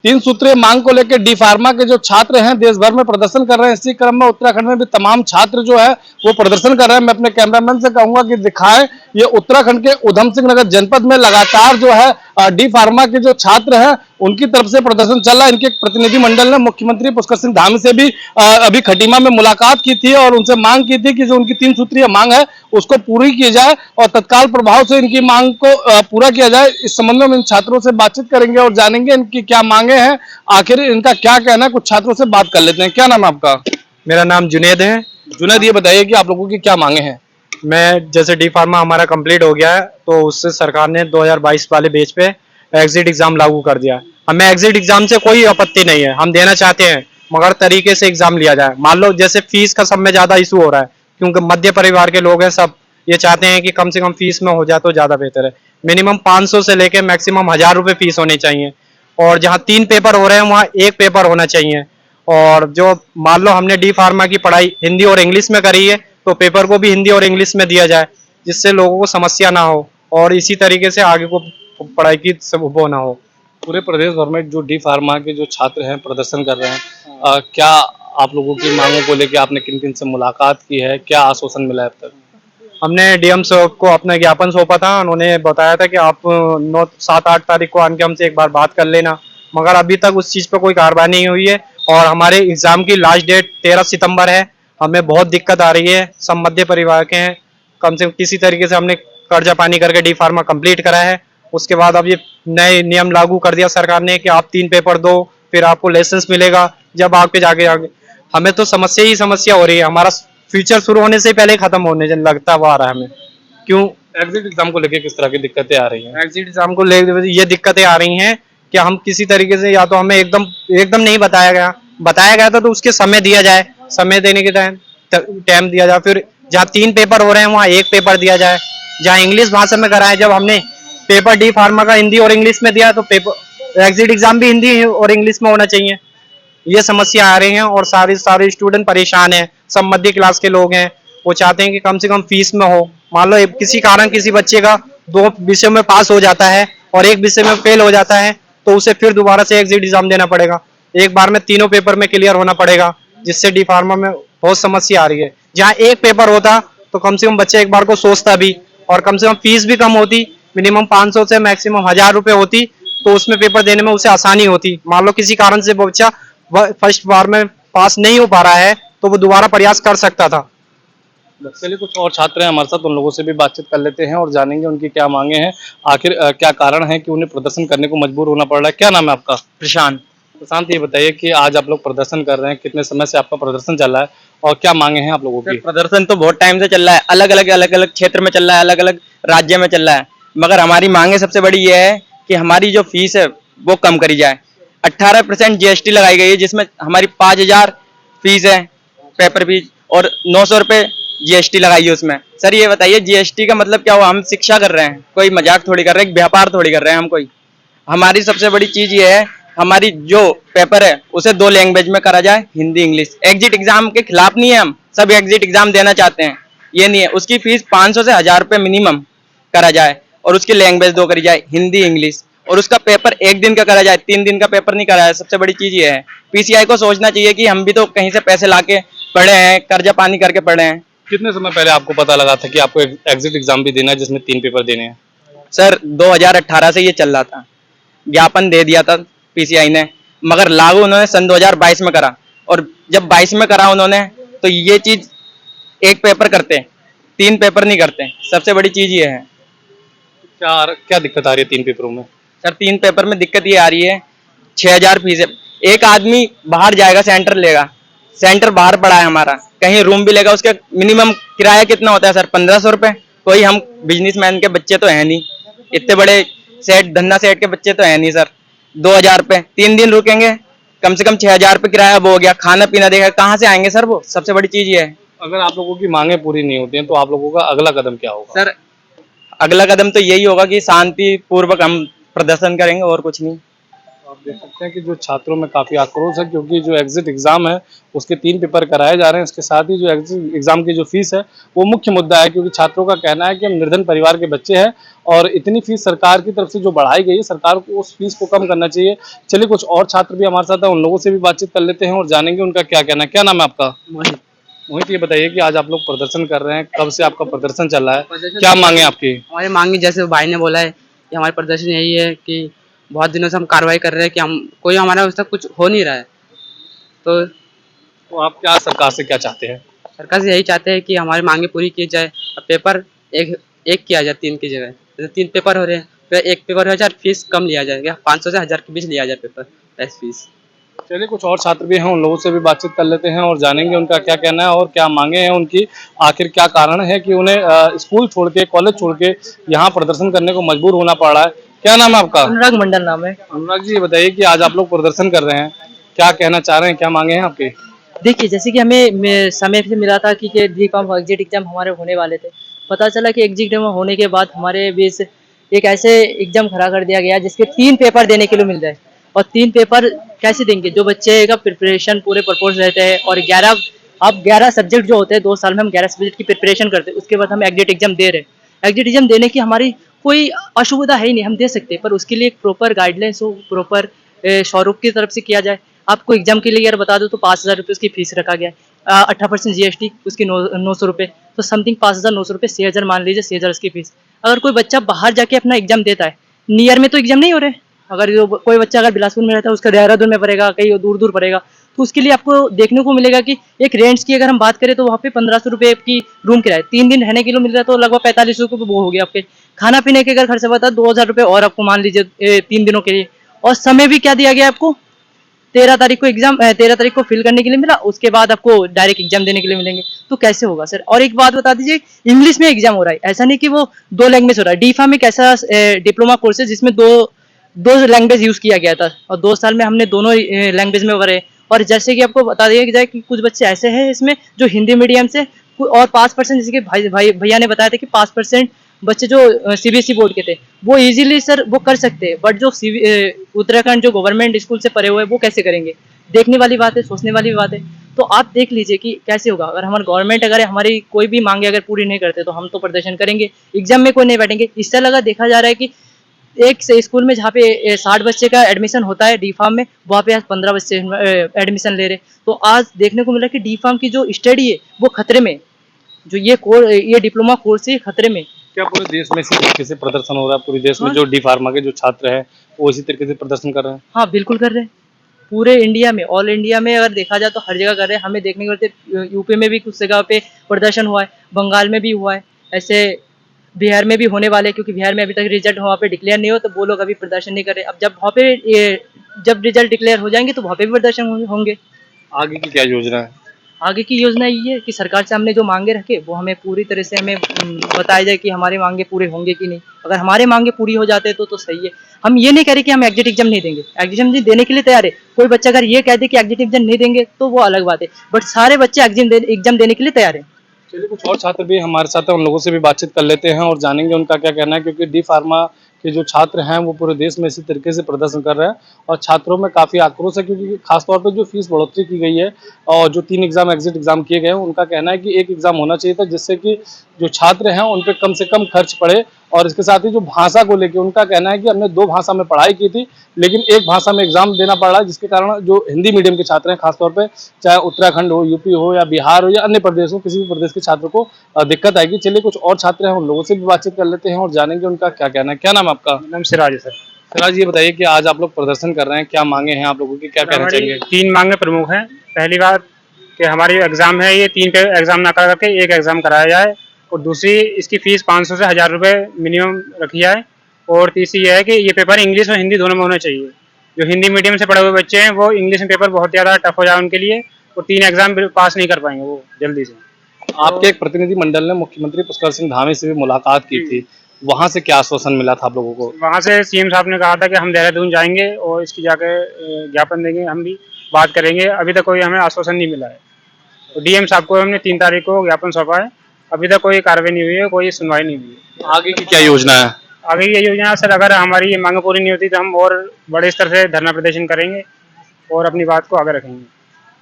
तीन सूत्रीय मांग को लेकर डी फार्मा के जो छात्र हैं देश भर में प्रदर्शन कर रहे हैं। इसी क्रम में उत्तराखंड में भी तमाम छात्र जो है वो प्रदर्शन कर रहे हैं। मैं अपने कैमरामैन से कहूंगा कि दिखाएं, ये उत्तराखंड के उधम सिंह नगर जनपद में लगातार जो है डी फार्मा के जो छात्र हैं उनकी तरफ से प्रदर्शन चल रहा है। इनके एक प्रतिनिधि मंडल ने मुख्यमंत्री पुष्कर सिंह धामी से भी अभी खटीमा में मुलाकात की थी और उनसे मांग की थी कि जो उनकी तीन सूत्रीय मांग है उसको पूरी की जाए और तत्काल प्रभाव से इनकी मांग को पूरा किया जाए। इस संबंध में हम इन छात्रों से बातचीत करेंगे और जानेंगे इनकी क्या मांगे हैं, आखिर इनका क्या कहना है। कुछ छात्रों से बात कर लेते हैं। क्या नाम है आपका? मेरा नाम जुनैद है। जुनैद, ये बताइए कि आप लोगों की क्या मांगे हैं? मैं जैसे डी फार्मा हमारा कंप्लीट हो गया है तो उससे सरकार ने 2022 वाले बेच पे एग्जिट एग्जाम लागू कर दिया है। हमें एग्जिट एग्जाम से कोई आपत्ति नहीं है, हम देना चाहते हैं, मगर तरीके से एग्जाम लिया जाए। मान लो जैसे फीस का सब में ज्यादा इशू हो रहा है क्योंकि मध्य परिवार के लोग हैं सब, ये चाहते हैं कि कम से कम फीस में हो जाए तो ज्यादा बेहतर है। मिनिमम 500 से लेके मैक्सिमम 1000 रुपए फीस होनी चाहिए और जहाँ 3 पेपर हो रहे हैं वहाँ 1 पेपर होना चाहिए। और जो मान लो हमने डी फार्मा की पढ़ाई हिंदी और इंग्लिश में करी है तो पेपर को भी हिंदी और इंग्लिश में दिया जाए जिससे लोगों को समस्या ना हो और इसी तरीके से आगे को पढ़ाई की सब वो ना हो। पूरे प्रदेश भर में जो डी फार्मा के जो छात्र हैं प्रदर्शन कर रहे हैं, क्या आप लोगों की मांगों को लेकर आपने किन किन से मुलाकात की है, क्या आश्वासन मिला है अब तक? हमने डीएम साहब को अपना ज्ञापन सौंपा था, उन्होंने बताया था कि आप 7-8 तारीख को आके हमसे एक बार बात कर लेना, मगर अभी तक उस चीज़ पर कोई कार्रवाई नहीं हुई है। और हमारे एग्जाम की लास्ट डेट 13 सितंबर है। हमें बहुत दिक्कत आ रही है, सब मध्य परिवार के हैं, कम से कम किसी तरीके से हमने कर्जा पानी करके डी फार्मा कंप्लीट करा है। उसके बाद अब ये नए नियम लागू कर दिया सरकार ने कि आप 3 पेपर दो फिर आपको लाइसेंस मिलेगा, जब आगे जाके आगे हमें तो समस्या ही समस्या हो रही है। हमारा फ्यूचर शुरू होने से पहले खत्म होने लगता हुआ आ रहा है हमें। क्यों? एग्जिट एग्जाम को लेकर किस तरह की दिक्कतें आ रही हैं? एग्जिट एग्जाम को लेकर ये दिक्कतें आ रही हैं कि हम किसी तरीके से, या तो हमें एकदम एकदम नहीं बताया गया था तो उसके समय दिया जाए, समय देने के टाइम दिया जाए। फिर जहाँ 3 पेपर हो रहे हैं वहाँ 1 पेपर दिया जाए। जहाँ इंग्लिश भाषा में कराए, जब हमने पेपर डी फार्मा का हिंदी और इंग्लिश में दिया तो पेपर एग्जिट एग्जाम भी हिंदी और इंग्लिश में होना चाहिए। ये समस्या आ रही है और सारे स्टूडेंट परेशान हैं, सब मध्य क्लास के लोग हैं। वो चाहते हैं कि कम से कम फीस में हो। मान लो किसी कारण किसी बच्चे का 2 विषयों में पास हो जाता है और 1 विषय में फेल हो जाता है तो उसे फिर दोबारा से एग्जिट एग्जाम देना पड़ेगा। एक बार में तीनों पेपर में क्लियर होना पड़ेगा, जिससे डी फार्मा में बहुत समस्या आ रही है। जहाँ 1 पेपर होता तो कम से कम बच्चे एक बार को सोचता भी और कम से कम फीस भी कम होती, मिनिमम 500 से मैक्सिमम 1000 रुपए होती तो उसमें पेपर देने में उसे आसानी होती। मान लो किसी कारण से वो बच्चा फर्स्ट बार में पास नहीं हो पा रहा है तो वो दोबारा प्रयास कर सकता था। चलिए, कुछ और छात्र हैं हमारे साथ, उन लोगों से भी बातचीत कर लेते हैं और जानेंगे उनकी क्या मांगे हैं, आखिर क्या कारण है कि उन्हें प्रदर्शन करने को मजबूर होना पड़ रहा है। क्या नाम है आपका? प्रशांत। प्रशांत, ये बताइए कि आज आप लोग प्रदर्शन कर रहे हैं, कितने समय से आपका प्रदर्शन चल रहा है और क्या मांगे हैं आप लोगों की? प्रदर्शन तो बहुत टाइम से चल रहा है, अलग अलग क्षेत्र में चल रहा है, अलग अलग राज्य में चल रहा है, मगर हमारी मांगे सबसे बड़ी ये है कि हमारी जो फीस है वो कम करी जाए। 18% जीएसटी लगाई गई है जिसमें हमारी 5000 फीस है पेपर फीस और 900 रुपये जीएसटी लगाई है उसमें। सर ये बताइए जीएसटी का मतलब क्या हुआ? हम शिक्षा कर रहे हैं, कोई मजाक थोड़ी कर रहे हैं, व्यापार थोड़ी कर रहे हैं हम कोई। हमारी सबसे बड़ी चीज ये है, हमारी जो पेपर है उसे 2 लैंग्वेज में करा जाए, हिंदी इंग्लिश। एग्जिट एग्जाम के खिलाफ नहीं है, हम सब एग्जिट एग्जाम देना चाहते हैं, ये नहीं है। उसकी फीस 500 से 1000 रुपये मिनिमम करा जाए और उसकी लैंग्वेज 2 करी जाए, हिंदी इंग्लिश, और उसका पेपर 1 दिन का करा जाए, 3 दिन का पेपर नहीं करा जाए। सबसे बड़ी चीज ये है, पीसीआई को सोचना चाहिए कि हम भी तो कहीं से पैसे लाके पढ़े हैं, कर्जा पानी करके पढ़े हैं। कितने समय पहले आपको पता लगा था कि आपको एग्जिट एग्जाम भी देना है जिसमें 3 पेपर देने हैं? सर 2018 से ये चल रहा था, ज्ञापन दे दिया था पीसीआई ने, मगर लागू उन्होंने सन 2022 में करा और जब 22 में करा उन्होंने तो ये चीज 1 पेपर करते, 3 पेपर नहीं करते। सबसे बड़ी चीज ये है। क्या क्या दिक्कत आ रही है 3 पेपरों में? सर 3 पेपर में दिक्कत ये आ रही है, 6000 फीस है। एक आदमी बाहर जाएगा, सेंटर लेगा, सेंटर बाहर पड़ा है हमारा, कहीं रूम भी लेगा, उसका मिनिमम किराया कितना होता है सर? 1500 रुपये। कोई हम बिजनेसमैन के बच्चे तो है नहीं, इतने बड़े सेठ धंधा सेठ के बच्चे तो है नहीं सर। 2000 रुपये 3 दिन रुकेंगे, कम से कम 6000 रुपये किराया वो हो गया, खाना पीना देगा, कहाँ से आएंगे सर वो? सबसे बड़ी चीज ये है। अगर आप लोगों की मांगे पूरी नहीं होती हैं तो आप लोगों का अगला कदम क्या होगा? सर अगला कदम तो यही होगा कि शांति पूर्वक हम प्रदर्शन करेंगे और कुछ नहीं। देख सकते हैं कि जो छात्रों में काफी आक्रोश है, क्योंकि जो एग्जिट एग्जाम है उसके 3 पेपर कराए जा रहे हैं। इसके साथ ही जो एग्जिट एग्जाम की जो फीस है वो मुख्य मुद्दा है, क्योंकि छात्रों का कहना है कि हम निर्धन परिवार के बच्चे हैं और इतनी फीस सरकार की तरफ से जो बढ़ाई गई है, सरकार को उस फीस को कम करना चाहिए। चलिए कुछ और छात्र भी हमारे साथ हैं, उन लोगों से भी बातचीत कर लेते हैं और जानेंगे उनका क्या कहना है। क्या नाम है आपका? मोहित, ये बताइए कि आज आप लोग प्रदर्शन कर रहे हैं, कब से आपका प्रदर्शन चल रहा है, क्या मांगे आपकी? हमारी मांग जैसे भाई ने बोला है कि हमारे प्रदर्शन यही है कि बहुत दिनों से हम कार्रवाई कर रहे हैं कि हम कोई हमारा उस तक कुछ हो नहीं रहा है। तो आप क्या सरकार से क्या चाहते हैं? सरकार से यही चाहते हैं कि हमारी मांगे पूरी की जाए और पेपर एक एक किया जाए 3 की जगह। जैसे 3 पेपर हो रहे हैं तो एक पेपर हो जाए, फीस कम लिया जाएगा, 500 से 1000 के बीच लिया जाए पेपर टेस्ट फीस। चलिए कुछ और छात्र भी हैं, उन लोगों से भी बातचीत कर लेते हैं और जानेंगे उनका क्या कहना है और क्या मांगे हैं उनकी, आखिर क्या कारण है कि उन्हें स्कूल छोड़ के, कॉलेज छोड़ के यहाँ प्रदर्शन करने को मजबूर होना पड़ रहा है। क्या नाम है आपका? अनुराग मंडल नाम है। अनुराग जी, ये बताइए कि आज आप लोग प्रदर्शन कर रहे हैं, क्या कहना चाह रहे हैं, क्या मांगे हैं आपके? देखिए, जैसे कि हमें समय से मिला था कि DPharm एग्जिट एग्जाम हमारे होने वाले थे। पता चला कि एग्जिट एग्जाम होने के बाद हमारे बीच एक ऐसे एग्जाम खड़ा कर दिया गया जिसके 3 पेपर देने के लिए मिल रहे हैं। और 3 पेपर कैसे देंगे? जो बच्चे का प्रिपरेशन पूरे पर्पज रहते हैं और 11 सब्जेक्ट जो होते हैं, 2 साल में हम 11 सब्जेक्ट की प्रिपरेशन करते हैं, उसके बाद हम एग्जिट एग्जाम दे रहे हैं। एग्जिट एग्जाम देने की हमारी कोई असुविधा है ही नहीं, हम दे सकते हैं, पर उसके लिए एक प्रॉपर गाइडलाइंस हो, प्रॉपर स्वरूप की तरफ से किया जाए। आपको एग्जाम के लिए अगर बता दो तो 5,000 रुपये उसकी फीस रखा गया है, 18% GST, उसकी 900 रुपये, तो समथिंग 5,900 रुपये, 6,000 मान लीजिए, 6,000 उसकी फीस। अगर कोई बच्चा बाहर जाके अपना एग्जाम देता है, नियर में तो एग्जाम नहीं हो रहे, अगर कोई बच्चा अगर बिलासपुर में रहता है उसका देहरादून में पड़ेगा, कहीं दूर दूर पड़ेगा, तो उसके लिए आपको देखने को मिलेगा कि एक रेंट्स की अगर हम बात करें तो वहाँ पे 1,500 रुपये की रूम किराया, 3 दिन रहने के लिए मिल रहा है, तो लगभग 45 रुपये वो हो गया आपके। खाना पीने के अगर खर्चा बता 2,000 रुपये और आपको मान लीजिए 3 दिनों के लिए। और समय भी क्या दिया गया आपको, 13 तारीख को एग्जाम, 13 तारीख को फिल करने के लिए मिला, उसके बाद आपको डायरेक्ट एग्जाम देने के लिए मिलेंगे, तो कैसे होगा सर? और एक बात बता दीजिए, इंग्लिश में एग्जाम हो रहा है, ऐसा नहीं कि वो 2 लैंग्वेज हो रहा है। DPharm एक ऐसा डिप्लोमा कोर्स है जिसमें दो लैंग्वेज यूज किया गया था और 2 साल में हमने दोनों लैंग्वेज में भरे। और जैसे कि आपको बता दिया जाए कि कुछ बच्चे ऐसे हैं इसमें जो हिंदी मीडियम से, और 5%, जैसे कि भैया ने बताया था कि 5% बच्चे जो CBSE बोर्ड के थे वो इजीली सर वो कर सकते हैं, बट जो उत्तराखंड जो गवर्नमेंट स्कूल से पढ़े हुए हैं वो कैसे करेंगे? देखने वाली बात है, सोचने वाली बात है। तो आप देख लीजिए कि कैसे होगा। अगर हमारी गवर्नमेंट अगर हमारी कोई भी मांगे अगर पूरी नहीं करते तो हम तो प्रदर्शन करेंगे, एग्जाम में कोई नहीं बैठेंगे। इससे लगा देखा जा रहा है कि एक से स्कूल में जहाँ पे 60 बच्चे का एडमिशन होता है DPharm में, वहाँ पे आज 15 बच्चे एडमिशन ले रहे। तो आज देखने को मिला कि DPharm की जो स्टडी है वो खतरे में, जो ये डिप्लोमा कोर्स है खतरे में। क्या पूरे देश में इसी तरीके से प्रदर्शन हो रहा है? पूरे देश में जो DPharm के जो छात्र हैं वो इसी तरीके से प्रदर्शन कर रहे हैं? हाँ, बिल्कुल कर रहे हैं। पूरे इंडिया में, ऑल इंडिया में अगर देखा जाए तो हर जगह कर रहे हैं। हमें देखने को मिलते, यूपी में भी कुछ जगह पे प्रदर्शन हुआ है, बंगाल में भी हुआ है, ऐसे बिहार में भी होने वाले हैं, क्योंकि बिहार में अभी तक रिजल्ट वहाँ पे डिक्लेयर नहीं हो तो वो लोग अभी प्रदर्शन नहीं कर रहे। अब जब वहाँ पे जब रिजल्ट डिक्लेयर हो जाएंगे तो वहाँ पे भी प्रदर्शन होंगे। आगे की क्या योजना है? आगे की योजना ये है कि सरकार से हमने जो मांगे रखे वो हमें पूरी तरह से हमें बताया जाए कि हमारी मांगे पूरे होंगे कि नहीं। अगर हमारे मांगे पूरी हो जाते तो सही है। हम ये नहीं कह रहे कि हम एग्जिट एग्जाम नहीं देंगे, एग्जिट एग्जाम देने के लिए तैयार है। कोई बच्चा अगर ये कह दे कि एग्जिट एग्जाम नहीं देंगे तो वो अलग बात है, बट सारे बच्चे एग्जाम देने के लिए तैयार है। चलिए कुछ और छात्र भी हमारे साथ हैं, उन लोगों से भी बातचीत कर लेते हैं और जानेंगे उनका क्या कहना है, क्योंकि DPharm के जो छात्र हैं वो पूरे देश में इसी तरीके से प्रदर्शन कर रहे हैं और छात्रों में काफ़ी आक्रोश है, क्योंकि खासतौर पर जो फीस बढ़ोतरी की गई है और जो 3 एग्जाम एग्जिट एग्जाम किए गए हैं, उनका कहना है कि एक एग्जाम होना चाहिए था जिससे कि जो छात्र हैं उन पर कम से कम खर्च पड़े। और इसके साथ ही जो भाषा को लेकर उनका कहना है कि हमने 2 भाषा में पढ़ाई की थी लेकिन एक भाषा में एग्जाम देना पड़ रहा है, जिसके कारण जो हिंदी मीडियम के छात्र हैं, खासतौर पर चाहे उत्तराखंड हो, यूपी हो या बिहार हो या अन्य प्रदेश हो, किसी भी प्रदेश के छात्र को दिक्कत आएगी। चलिए कुछ और छात्र हैं, उन लोगों से भी बातचीत कर लेते हैं और जानेंगे उनका क्या कहना है। क्या नाम है आपका? नाम सिराज है सर। सिराज, ये बताइए कि आज आप लोग प्रदर्शन कर रहे हैं, क्या मांगे हैं आप लोगों की, क्या कहना चाहेंगे? 3 मांगे प्रमुख हैं। पहली बात कि हमारी एग्जाम है ये 3 पे एग्जाम ना करा करके एक एग्जाम कराया जाए, और दूसरी इसकी फीस 500 से 1000 रुपये मिनिमम रखी जाए, और तीसरी ये है कि ये पेपर इंग्लिश और हिंदी दोनों में होना चाहिए। जो हिंदी मीडियम से पढ़े हुए बच्चे हैं वो इंग्लिश में पेपर बहुत ज़्यादा टफ हो जाए उनके लिए, और 3 एग्जाम पास नहीं कर पाएंगे वो जल्दी से। आपके एक प्रतिनिधि मंडल ने मुख्यमंत्री पुष्कर सिंह धामी से भी मुलाकात की थी, वहां से क्या आश्वासन मिला था आप लोगों को? वहाँ से CM साहब ने कहा था कि हम देहरादून जाएंगे और इसकी जाके ज्ञापन देंगे, हम भी बात करेंगे। अभी तक कोई हमें आश्वासन नहीं मिला है। तो DM साहब को हमने 3 तारीख को ज्ञापन सौंपा है, अभी तक कोई कार्रवाई नहीं हुई है, कोई सुनवाई नहीं हुई है। आगे की क्या योजना है? आगे ये योजना सर, अगर हमारी ये मांग पूरी नहीं होती तो हम और बड़े स्तर से धरना प्रदर्शन करेंगे और अपनी बात को आगे रखेंगे।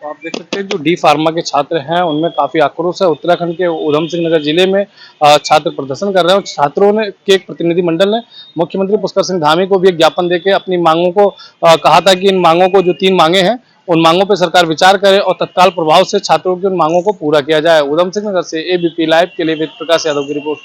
तो आप देख सकते हैं जो डी फार्मा के छात्र हैं उनमें काफी आक्रोश है। उत्तराखंड के उधम सिंह नगर जिले में छात्र प्रदर्शन कर रहे हैं और छात्रों ने के एक प्रतिनिधि मंडल ने मुख्यमंत्री पुष्कर सिंह धामी को भी एक ज्ञापन देके अपनी मांगों को कहा था कि इन मांगों को, जो 3 मांगे हैं, उन मांगों पर सरकार विचार करे और तत्काल प्रभाव से छात्रों की उन मांगों को पूरा किया जाए। उधम सिंह नगर से एबीपी लाइव के लिए वेद प्रकाश यादव की रिपोर्ट।